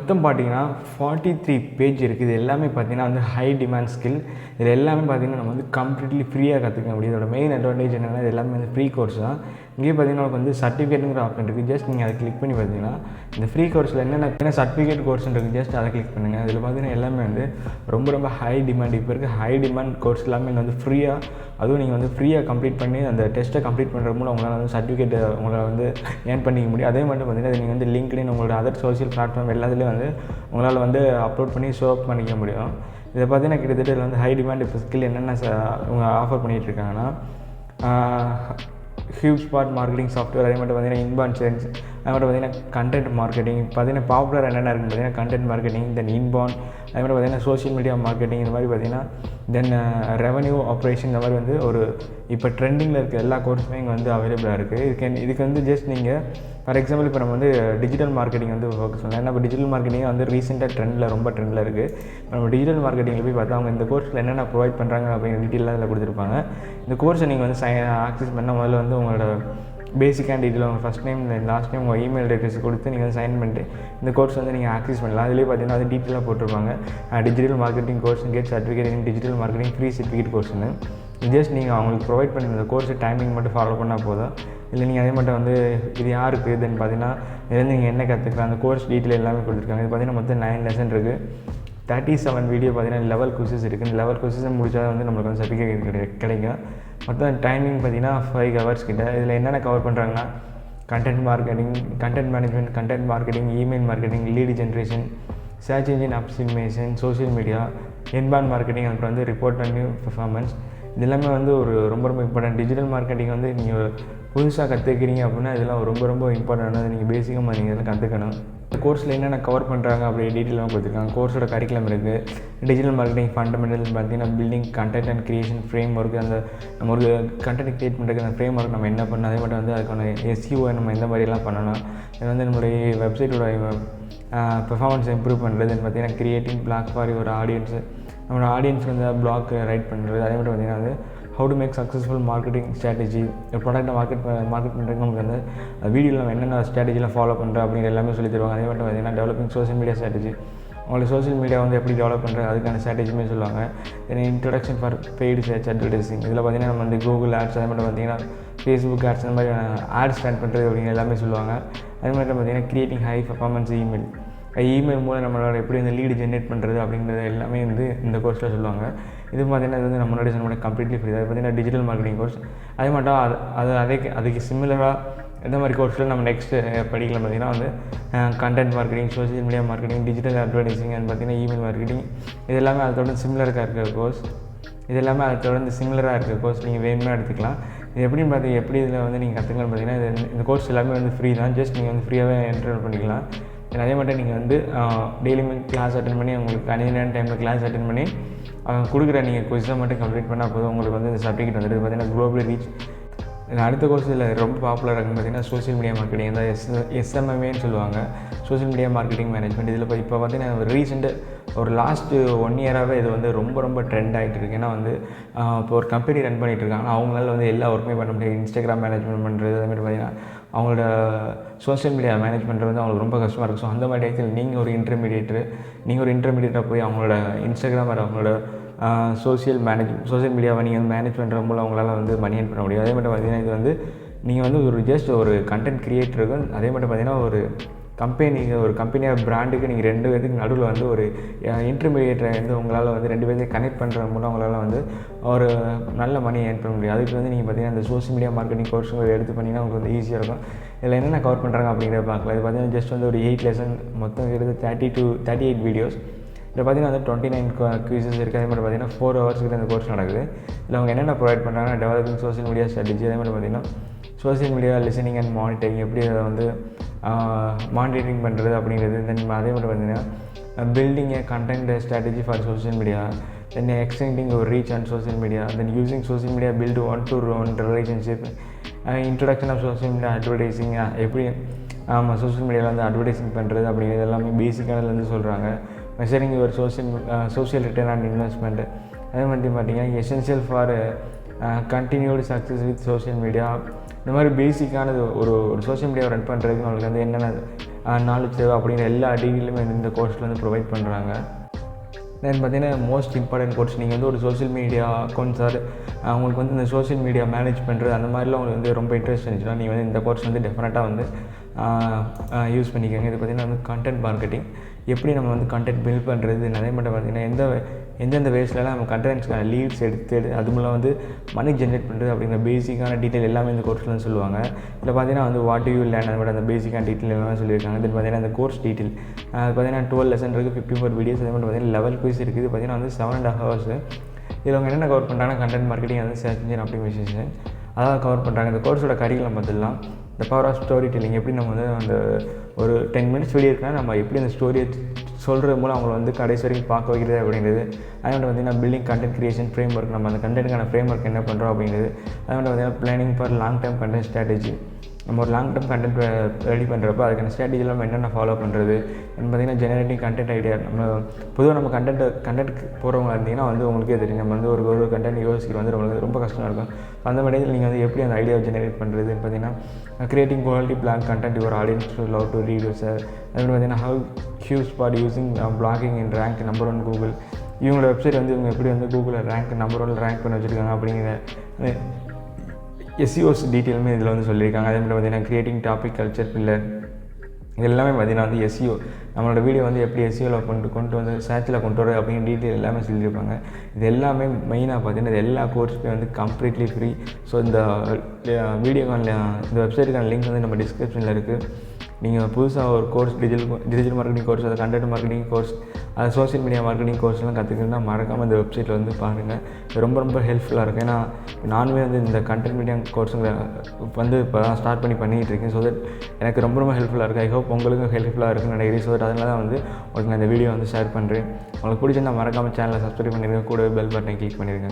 மொத்தம் பார்த்தீங்கன்னா 43 பேஜ் இருக்குது. இது எல்லாமே பார்த்தீங்கன்னா வந்து ஹை டிமாண்ட் ஸ்கில். இது எல்லாமே பார்த்தீங்கன்னா நம்ம வந்து கம்ப்ளீட்லி ஃப்ரீயாக கற்றுக்க முடியும். இதோட மெயின் அட்வான்டேஜ் என்னென்னா இது எல்லாமே வந்து ஃப்ரீ கோர்ஸ் தான். இங்கேயே பார்த்தீங்கன்னா நமக்கு வந்து சர்டிஃபிகேட்டுங்கிற ஆப்ஷன் இருக்குது. ஜஸ்ட் நீங்கள் அதை கிளிக் பண்ணி பார்த்தீங்கன்னா இந்த ஃப்ரீ கோர்ஸில் என்னென்ன சர்டிஃபிகேட் கோர்ஸ் இருக்குது ஜஸ்ட் அதை கிளிக் பண்ணுங்கள். இதில் பார்த்தீங்கன்னா எல்லாமே வந்து ரொம்ப ஹை டிமாண்ட். இப்போ இருக்க ஹை டிமாண்ட் கோர்ஸ் எல்லாமே வந்து ஃப்ரீயாக, அதுவும் நீங்கள் வந்து ஃப்ரீயாக கம்ப்ளீட் பண்ணி அந்த டெஸ்ட்டை கம்ப்ளீட் பண்ணுற மூலம் உங்களால் வந்து சர்டிஃபிகேட் உங்களை வந்து ஏர்ன் பண்ணிக்க முடியும். அதே மட்டும் பார்த்தீங்கன்னா நீங்கள் வந்து லிங்க்டின் உங்களோட அதர் சோஷியல் பிளாட்ஃபார்ம் எல்லாத்துலேயும் வந்து உங்களால் வந்து அப்லோட் பண்ணி ஷோ அப் பண்ணிக்க முடியும். இதை பார்த்தீங்கன்னா கிட்டத்தட்ட இதில் வந்து ஹை டிமாண்ட் இப்போ ஸ்கில் என்னென்ன அவங்க ஆஃபர் பண்ணிகிட்டு இருக்காங்கன்னா HubSpot மார்க்கெட்டிங் சாஃப்ட்வேர், அதே மட்டும் பார்த்தீங்கன்னா இன்பாண்ட் சேல்ஸ், அது மட்டும் பார்த்தீங்கன்னா கண்டென்ட் மார்க்கெட்டிங். பார்த்தீங்கன்னா பாப்புலர் என்னென்ன இருக்குன்னு பார்த்தீங்கன்னா கண்டென்ட் மார்க்கெட்டிங், தென் இன்பாண்ட், அது மாதிரி பார்த்தீங்கன்னா சோஷியல் மீடியா மார்க்கெட்டிங், இந்த மாதிரி பார்த்தீங்கன்னா தென் ரெவன்யூ ஆப்ரேஷன், இந்த மாதிரி வந்து ஒரு இப்போ ட்ரெண்டிங்கில் இருக்க எல்லா கோர்ஸுமே இங்கே வந்து அவைலபிளாக இருக்குது. இதுக்கு வந்து ஜஸ்ட் நீங்கள் ஃபார் எக்ஸாம்பிள் இப்போ நம்ம வந்து டிஜிட்டல் மார்க்கெட்டிங் வந்து ஃபோக்கஸ் பண்ணலாம். ஏன்னா இப்போ டிஜிட்டல் மார்க்கெட்டிங் வந்து ரீசெண்டாக ரொம்ப ட்ரெண்டில் இருக்குது. நம்ம டிஜிட்டல் மார்க்கெட்டிங்கில் போய் பார்த்தா அவங்க இந்த கோர்ஸில் என்னென்ன ப்ரொவைட் பண்ணுறாங்க அப்படிங்கிற டீட்டெயிலாக அதில் கொடுத்துருப்பாங்க. இந்த கோர்ஸை நீங்கள் வந்து ஆக்சஸ் பண்ண முதல்ல வந்து உங்களோட பேசிக் அண்ட் டீட்டெயில் உங்கள் ஃபஸ்ட் நேம் லாஸ்ட் நேம் உங்கள் இமெயில் அட்ரஸ் கொடுத்து நீங்கள் சைன் பண்ணிட்டு இந்த கோர்ஸ் வந்து நீங்கள் ஆக்சஸ் பண்ணலாம். அதிலே பார்த்தீங்கன்னா அது டீட்டெயிலாக போட்டிருப்பாங்க. Digital marketing course get certificate in digital marketing free certificate கோர்ஸ்னு. ஜஸ்ட் நீங்கள் அவங்களுக்கு ப்ரொவைட் பண்ணி இந்த கோர்ஸ் டைமிங் மட்டும் ஃபாலோ பண்ணால் போதும். இல்லை நீங்கள் அதே மட்டும் வந்து இது யாருக்கு தென் பார்த்தீங்கன்னா இதுலேருந்து நீங்கள் என்ன கற்றுக்கலாம், அந்த கோர்ஸ் டீட்டெயில் எல்லாமே கொடுத்துருக்காங்க. இது பார்த்தீங்கன்னா மொத்தம் 9 லெசன் இருக்குது. 37 வீடியோ பார்த்தீங்கன்னா லெவல் கோர்சஸ் இருக்குது. இந்த லெவல் கோர்சஸை முடிச்சா வந்து நம்மளுக்கு வந்து சர்டிஃபிகேட் கிடைக்கும். மொத்தம் டைமிங் பார்த்தீங்கன்னா 5 ஹவர்ஸ் கிட்ட. இதில் என்னென்ன கவர் பண்ணுறாங்கன்னா content marketing, content management, content marketing, email marketing, lead generation, search engine optimisation, social media, inbound marketing, அப்புறம் வந்து ரிப்போர்ட் அண்ட் நியூ பெர்ஃபார்மன்ஸ். இது எல்லாமே வந்து ஒரு ரொம்ப இம்பார்ட்டன்ட். டிஜிட்டல் மார்க்கெட்டிங் வந்து நீங்கள் புதுசாக கற்றுக்கிறீங்க அப்படின்னா இதெல்லாம் ரொம்ப இம்பார்ட்டன்டானது. நீங்கள் பேசிக்காக நீங்கள் இதெல்லாம் கற்றுக்கணும். கோர்ஸில் என்னென்ன கவர் பண்ணுறாங்க அப்படி டீட்டெயிலாக கொடுத்துருக்காங்க. கோர்ஸோட கரிக்குலம் இருக்குது. டிஜிட்டல் மார்க்கெட்டிங் ஃபண்டமெண்டல் பார்த்தீங்கன்னா building content and creation frame work. அந்த நம்ம ஒரு கண்டென்ட் க்ரியேட் பண்ணுறதுக்கு அந்த ஃப்ரேம் ஒர்க் நம்ம என்ன பண்ணணும், அதே மட்டும் வந்து அதுக்கான SEO நம்ம எந்த மாதிரிலாம் பண்ணணும், இது வந்து நம்மளுடைய வெப்சைட்டோட பெர்ஃபார்மன்ஸ் இம்ப்ரூவ் பண்ணுறது, பார்த்தீங்கன்னா கிரியேட்டிங் பிளாக் ஃபார் ஒரு ஆடியன்ஸு, நம்மளோட ஆடியன்ஸ் வந்து பிளாக் ரைட் பண்ணுறது, அதே மட்டும் பார்த்தீங்கன்னா வந்து how to make successful marketing strategy, ப்ராடக்ட்டை மார்க்கெட் பண்ணுறதுக்கு நமக்கு வந்து வீடியோவில் நம்ம என்னென்ன ஸ்ட்ராட்டஜிலாம் ஃபாலோ பண்ணுறோம் அப்படிங்கிற எல்லாமே சொல்லி தருவாங்க. அதே மட்டும் பார்த்தீங்கன்னா டெவலப்பிங் சோஷியல் மீடியா ஸ்ட்ராட்டஜி, உங்களுக்கு சோஷியல் மீடியா வந்து எப்படி டெவலப் பண்ணுறது அதுக்கான ஸ்ட்ராட்டஜியுமே சொல்லுவாங்க. Then introduction for paid search advertising, இதில் பார்த்தீங்கன்னா நம்ம வந்து கூகுள் ஆட்ஸ், அதே மட்டும் பார்த்தீங்கன்னா ஃபேஸ்புக் ஆட்ஸ், அந்த மாதிரி ஆட்ஸ் ஸ்டார்ட் பண்ணுறது அப்படிங்கிற எல்லாமே சொல்லுவாங்க. அதே மாதிரி பார்த்தீங்கன்னா கிரியேட்டிங் ஹை பர்ஃபார்மன்ஸ் இமெயில் மூலம் நம்மளோட எப்படி வந்து லீடு ஜென்ரேட் பண்ணுறது அப்படிங்கிறது எல்லாமே வந்து இந்த கோர்ஸில் சொல்லுவாங்க. இது பார்த்தீங்கன்னா இது வந்து நம்மளோட சொன்ன கம்ப்ளீட்லி ஃப்ரீ. அது பார்த்தீங்கன்னா டிஜிட்டல் மார்க்கெட்டிங் கோர்ஸ். அதே மட்டும் அதுக்கு சிமிலராக எந்த மாதிரி கோர்ஸில் நம்ம நெக்ஸ்ட்டு படிக்கலாம் பார்த்தீங்கன்னா வந்து content marketing, social media marketing, digital advertising, and பார்த்தீங்கன்னா இமெயில் மார்க்கெட்டிங், இது எல்லாமே அதை தொடர்ந்து சிமிலராக இருக்க கோர்ஸ். இது எல்லாமே அதை தொடர்ந்து சிமிலராக இருக்க கோர்ஸ் நீங்கள் வேணும்னா எடுத்துக்கலாம். இது எப்படின்னு பார்த்தீங்கன்னா எப்படி இதில் வந்து நீங்கள் கற்றுக்கலாம்னு பார்த்தீங்கன்னா இந்த கோர்ஸ் எல்லாமே வந்து ஃப்ரீ தான். ஜஸ்ட் நீங்கள் வந்து ஃப்ரீயாகவே என்ரோல் பண்ணிக்கலாம். அதே மட்டும் நீங்கள் வந்து டெய்லியுமே கிளாஸ் அட்டென்ட் பண்ணி உங்களுக்கு கன்வீனியன்ட் டைமில் கிளாஸ் அட்டென்ட் பண்ணி கொடுக்குற நீங்கள் கொஸ்டினை மட்டும் கம்ப்ளீட் பண்ணால் போதும் உங்களுக்கு வந்து இந்த சர்டிஃபிகேட் வந்துட்டு பார்த்தீங்கன்னா குளோபல் ரீச். அடுத்த கோர்ஸ் இதில் ரொம்ப பாப்புலராக இருக்குன்னு பார்த்தீங்கன்னா சோஷியல் மீடியா மார்க்கெட்டிங், அதாவது SMMAன்னு சொல்லுவாங்க, சோஷியல் மீடியா மார்க்கெட்டிங் மேனேஜ்மெண்ட். இதில் இப்போ பார்த்தீங்கன்னா ஒரு லாஸ்ட்டு 1 இயராகவே இது வந்து ரொம்ப ட்ரெண்ட் ஆகிட்டு இருக்குது. ஏன்னா வந்து இப்போ ஒரு கம்பெனி ரன் பண்ணிகிட்டு இருக்காங்க, அவங்களால வந்து எல்லா ஒர்க்குமே பண்ண முடியாது. இன்ஸ்டாகிராம் மேனேஜ்மெண்ட் பண்ணுறது, அதேமாதிரி பார்த்தீங்கன்னா அவங்களோட சோஷியல் மீடியா மேனேஜ் பண்ணுறது வந்து அவங்களுக்கு ரொம்ப கஷ்டமாக இருக்கும். ஸோ அந்த மாதிரி டயத்தில் நீங்கள் ஒரு இன்டர்மீடியேட்டாக போய் அவங்களோட இன்ஸ்டாகிராம் அவங்களோட சோஷியல் மீடியாவை நீங்கள் வந்து மேனேஜ் பண்ணுற மூலம் அவங்களால வந்து மணி ஏர்ன் பண்ண முடியும். அதே மட்டும் பார்த்தீங்கன்னா இது வந்து நீங்கள் வந்து ஒரு ஜஸ்ட் ஒரு கண்டென்ட் க்ரியேட்டருக்கு, அதே மட்டும் பார்த்தீங்கன்னா ஒரு கம்பெனியாக பிராண்டுக்கு நீங்கள் 2 பேருக்கு நடுவில் வந்து ஒரு இன்டர்மீடியேட்டரை வந்து உங்களால் வந்து 2 பேர்த்தையும் கனெக்ட் பண்ணுற மூலம் உங்களால் வந்து ஒரு நல்ல மணி ஏர்ன் பண்ண முடியும். அதுக்கு வந்து நீங்கள் பார்த்தீங்கன்னா இந்த சோஷியல் மீடியா மார்க்கெட்டிங் கோர்ஸ் எடுத்து பண்ணிங்கன்னா உங்களுக்கு வந்து ஈஸியாக இருக்கும். இதில் என்னென்ன கவர் பண்ணுறாங்க அப்படிங்கிறத பார்க்கலாம். இது பார்த்தீங்கன்னா ஜஸ்ட் வந்து ஒரு 8 லெசன், மொத்தம் இருக்குது 38 வீடியோஸ். இதில் பார்த்தீங்கன்னா வந்து 29 குவிசஸ் இருக்குது. அதே மாதிரி பார்த்தீங்கன்னா 4 ஹவர்ஸ்க்கு இந்த கோர்ஸ் நடக்குது. இதில் அவங்க என்னென்ன ப்ரொவைட் பண்ணுறாங்கன்னா டெவலப்பிங் சோஷியல் மீடியா ஸ்ட்ராட்டஜி, அதே மாதிரி பார்த்தீங்கன்னா social media listening and monitoring, எப்படி அதை வந்து மானிட்டரிங் பண்ணுறது அப்படிங்கிறது. தென் அதே மாதிரி பார்த்தீங்கன்னா building a content strategy for social media, then extending ஒரு reach and social media, then using social media build 1-to-1 relationship, introduction of social media advertising, எப்படி சோஷியல் மீடியாவில் வந்து அட்வர்டைசிங் பண்ணுறது அப்படிங்கிறது எல்லாமே பேசிக்கானதுலேருந்து சொல்கிறாங்க. Measuring your social return and investment, அதே மாதிரி பார்த்தீங்கன்னா essential for continued success with social media. இந்த மாதிரி பேசிக்கானது ஒரு சோஷியல் மீடியாவை ரன் பண்ணுறதுக்கு நம்மளுக்கு வந்து என்னென்ன நாலேஜ் தேவை அப்படிங்கிற எல்லா டீட்டெயிலுமே இந்த கோர்ஸில் வந்து ப்ரொவைட் பண்ணுறாங்க. தென் பார்த்தீங்கன்னா மோஸ்ட் இம்பார்ட்டன்ட் கோர்ஸ் நீங்கள் வந்து ஒரு சோஷியல் மீடியா அக்கௌண்ட்ஸ் உங்களுக்கு வந்து இந்த சோஷியல் மீடியா மேனேஜ் பண்ணுறது அந்த மாதிரிலாம் உங்களுக்கு வந்து ரொம்ப இன்ட்ரெஸ்ட் இருந்துச்சுன்னா நீங்கள் வந்து இந்த கோர்ஸ் வந்து டெஃபினட்டாக வந்து யூஸ் பண்ணிக்கோங்க. இது பார்த்திங்கன்னா வந்து கண்டென்ட் மார்க்கெட்டிங், எப்படி நம்ம வந்து கண்டென்ட் பில்ட் பண்ணுறது, நிறைய மட்டும் பார்த்திங்கன்னா எந்தெந்த வேஸ்லலாம் நம்ம கண்டென்ட்ஸ்க்கான லீட்ஸ் எடுத்து அது மூலம் வந்து மணி ஜென்ரேட் பண்ணுறது அப்படிங்கிற பேசிக்கான டீட்டெயில் எல்லாமே இந்த கோர்ஸில் வந்து சொல்லுவாங்க. இதில் பார்த்தீங்கன்னா வந்து வாட் யூ லேர்ன் அந்த மாதிரி அந்த பேசிக்கான டீட்டெயில் எல்லாம் சொல்லியிருக்காங்க. இது பார்த்தீங்கன்னா அந்த கோர்ஸ் டீட்டெயில் அது பார்த்தீங்கன்னா 12 லெசன் இருக்குது, 54 வீடியோஸ், அதே மாதிரி பார்த்தீங்கன்னா 11 குயிஸ் இருக்குது. இது பார்த்தீங்கன்னா வந்து 7.5 hours. இதில் அவங்க என்னென்ன கவர் பண்ணுறாங்கன்னா கண்டென்ட் மார்க்கெட்டிங், வந்து சர்ச் இன்ஜின் ஆப்டிமைசேஷன் அதாவது கவர் பண்ணுறாங்க. இந்த கோர்ஸோட கரிக்குலம் பார்த்துடலாம். இந்த பவர் ஆஃப் ஸ்டோரி டெல்லிங், எப்படி நம்ம வந்து அந்த ஒரு 10 minutes வீடியோ இருக்குன்னா நம்ம எப்படி அந்த ஸ்டோரியை சொல்கிறது மூலம் அவங்களை வந்து கடைசி வரைக்கும் பார்க்க வைக்கிறது அப்படிங்கிறது. அதே மாதிரி பார்த்திங்கன்னா building content creation frame work, நம்ம அந்த கண்டென்ட்டுக்கான ஃப்ரேம் ஒர்க் என்ன பண்ணுறோம் அப்படிங்கிறது. அதே மாதிரி பார்த்திங்கன்னா planning for long time content strategy, நம்ம ஒரு லாங் டேர்ம் கண்டென்ட் ரெடி பண்ணுறப்போ அதுக்கான ஸ்ட்ராட்டஜியில் நம்ம என்னென்ன ஃபாலோ பண்ணுறது. பார்த்திங்கன்னா ஜெனரேட்டிங் கண்டென்ட் ஐடியா, நம்ம பொதுவாக நம்ம கண்டென்ட் போகிறவங்க இருந்தீங்கன்னா வந்து உங்களுக்கே தெரியும் நம்ம வந்து ஒரு கண்டென்ட் யோசிக்கிறது வந்து நம்மளுக்கு ரொம்ப கஷ்டமாக இருக்கும். அந்த மாதிரி நீங்கள் வந்து எப்படி அந்த ஐடியாவை ஜெனரேட் பண்ணுறது. பார்த்திங்கன்னா creating quality blog content your audience to love to read sir. அது மாதிரி பார்த்திங்கன்னா how Hughes for using blogging in rank number 1 Google. இவங்களோட வெப்சைட் வந்து இவங்க எப்படி வந்து கூகுளில் ரேங்க் நம்பர் 1 ரேங்க் பண்ணி வச்சுருக்காங்க அப்படிங்கிற எஸ்இஓஸ் டீட்டெயிலுமே இதில் வந்து சொல்லியிருக்காங்க. அதே மாதிரி பார்த்திங்கன்னா கிரியேட்டிங் டாபிக் கல்ச்சர் பில்லர், இது எல்லாமே பார்த்திங்கன்னா வந்து எஸ்இஓ நம்மளோட வீடியோ வந்து எப்படி எஸ்இஓவில் கொண்டு வந்து சர்ச்சில் கொண்டு வர அப்படிங்கிற டீட்டெயில் எல்லாமே சொல்லியிருப்பாங்க. இது எல்லாமே மெயினாக பார்த்திங்கன்னா இது எல்லா கோர்ஸுமே வந்து கம்ப்ளீட்லி ஃப்ரீ. ஸோ இந்த வீடியோக்கான இந்த வெப்சைட்டுக்கான லிங்க் வந்து நம்ம டிஸ்கிரிப்ஷனில் இருக்குது. நீங்கள் புதுசாக ஒரு கோர்ஸ் டிஜிட்டல் மார்க்கெட்டிங் கோர்ஸ், அது கண்டென்ட் மார்க்கெட்டிங் கோர்ஸ், அது சோஷியல் மீடியா மார்க்கெட்டிங் கோர்ஸ்லாம் கற்றுக்கணுன்னா மறக்காமல் இந்த வெப்சைட்டில் வந்து பாருங்கள். இது ரொம்ப ரொம்ப ஹெல்ப்ஃபுல்லாக இருக்கும். ஏன்னா நானுமே வந்து இந்த கண்டென்ட் மீடியா கோர்ஸுங்களை வந்து இப்போ தான் ஸ்டார்ட் பண்ணிகிட்டு இருக்கேன். ஸோ தட் எனக்கு ரொம்ப ரொம்ப ஹெல்ப்ஃபுல்லாக இருக்குது. ஐ ஹோப் உங்களுக்கும் ஹெல்ப்ஃபுல்லாக இருக்குன்னு நினைக்கிறேன். ஸோ தட் அதனால தான் வந்து உங்களுக்கு நான் இந்த வீடியோ வந்து ஷேர் பண்ணுறேன். உங்களுக்கு பிடிச்சிருந்தா மறக்காமல் சேனலை சப்ஸ்கிரைப் பண்ணிடுங்க, கூட பெல் பட்டனை கிளிக் பண்ணிடுங்க.